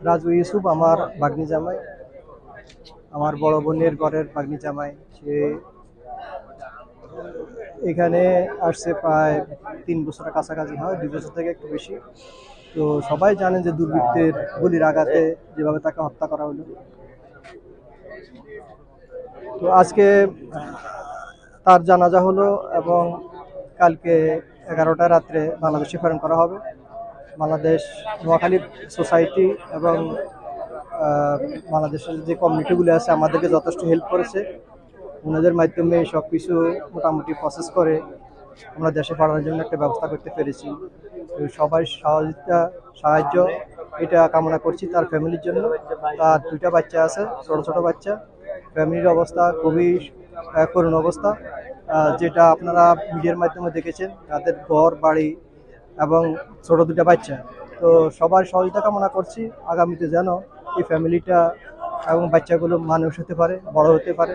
রাজু ইউসুফ আমার ভাগ্নি জামাই, আমার বড় বোনের ঘরের ভাগ্নি জামাই। সে এখানে আসছে প্রায় 3 বছরের কাছাকাছি হয়, 2 বছর থেকে একটু বেশি। তো সবাই জানেন যে দুর্বৃত্তের গুলির আঘাতে যেভাবে তাকে হত্যা করা হলো। তো আজকে তার জানাজা হলো এবং কালকে 11টা রাত্রে বাংলাদেশে প্রেরণ করা হবে। বাংলাদেশ নোয়াখালী সোসাইটি এবং বাংলাদেশের যে কমিউনিটিগুলো আছে আমাদেরকে যথেষ্ট হেল্প করেছে। ওনাদের মাধ্যমে সব কিছু মোটামুটি প্রসেস করে আমরা দেশে পাঠানোর জন্য একটা ব্যবস্থা করতে পেরেছি। তো সবাই সাহায্য এটা কামনা করছি তার ফ্যামিলির জন্য। তার 2টা বাচ্চা আছে, ছোট ছোট বাচ্চা। ফ্যামিলির অবস্থা খুবই করুণ অবস্থা, যেটা আপনারা মিডিয়ার মাধ্যমে দেখেছেন, তাদের ঘর বাড়ি এবং ছোট 2টা বাচ্চা। তো সবার সহযোগিতা কামনা করছি আগামীতে যেন এই ফ্যামিলিটা এবং বাচ্চাগুলো মানুষ হতে পারে, বড় হতে পারে,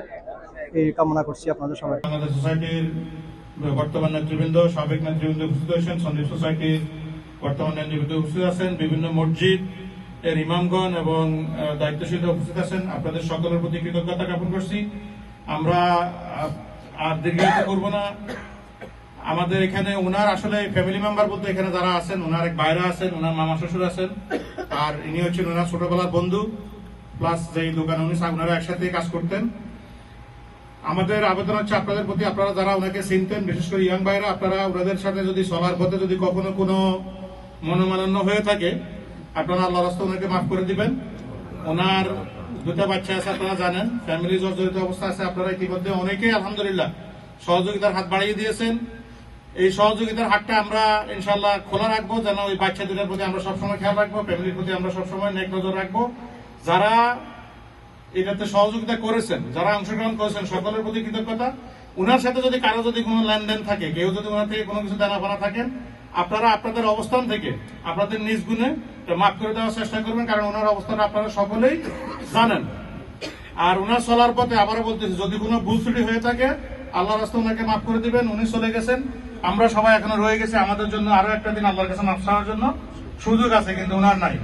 এই কামনা করছি আপনাদের সবাই। বাংলাদেশ সোসাইটির বর্তমান নেতৃবৃন্দ, সাবেক নেতৃবৃন্দ উপস্থিত হয়েছেন, সন্দীপ সোসাইটির বর্তমান নেতৃবৃন্দ উপস্থিত আছেন, বিভিন্ন মসজিদ এর ইমামগণ এবং দায়িত্বশীলরা উপস্থিত আছেন। আপনাদের সকলের প্রতি কৃতজ্ঞতা জ্ঞাপন করছি। আমরা আর দীর্ঘায়িত করব না। আমাদের এখানে ওনার আসলে ফ্যামিলি মেম্বার বলতে এখানে যারা আছেন, ওনার এক ভাইরা আছেন, ওনার মামা শ্বশুর আছেন, আর ইনি হচ্ছেন ওনার ছোটবেলার বন্ধু, প্লাস যেই দোকানে উনি ওনারা একসাথে কাজ করতেন। আমাদের আবেদন হচ্ছে আপনাদের প্রতি, আপনারা যারা ওনাকে চিনতেন, বিশেষ করে ইয়াং ভাইরা, আপনারা ওনাদের সাথে যদি চলার পথে যদি কখনো কোনো মনোমালিন্য হয়ে থাকে, আপনারা আল্লাহর রাস্তায় ওনাকে মাফ করে দিবেন। ওনার 2টা বাচ্চা আছে, আপনারা জানেন, ফ্যামিলি জর্জরিত অবস্থা আছে। আপনারা ইতিমধ্যে অনেকেই আলহামদুলিল্লাহ সহযোগিতার হাত বাড়িয়ে দিয়েছেন। এই সহযোগিতার হাতটা আমরা ইনশাল্লাহ খোলা রাখবো, যেন ওই বাচ্চা 2টার প্রতি আমরা সবসময় খেয়াল রাখবো, ফ্যামিলির প্রতি আমরা সবসময় নেক নজর রাখবো। যারা এটাতে সহযোগিতা করেছেন, যারা অংশগ্রহণ করেছেন, সকলের প্রতি কৃতজ্ঞতা। উনার সাথে যদি কারো যদি কোনো লেনদেন থাকে, কেউ যদি ওনার থেকে কোনো কিছু দেনা পানা থাকেন, আপনারা আপনাদের অবস্থান থেকে আপনাদের নিজ গুণে মাফ করে দেওয়ার চেষ্টা করবেন, কারণ ওনার অবস্থান আপনারা সকলেই জানেন। আর ওনার চলার পথে আবারও বলতেছি, যদি কোনো ভুল ত্রুটি হয়ে থাকে, আল্লাহর রাস্তায় ওনাকে মাফ করে দিবেন। উনি চলে গেছেন, আমরা সবাই এখনো রয়ে গেছি। আমাদের জন্য আরো একটা দিন আল্লাহর কাছে মাফ চাওয়ার জন্য সুযোগ আছে, কিন্তু ওনার নাই।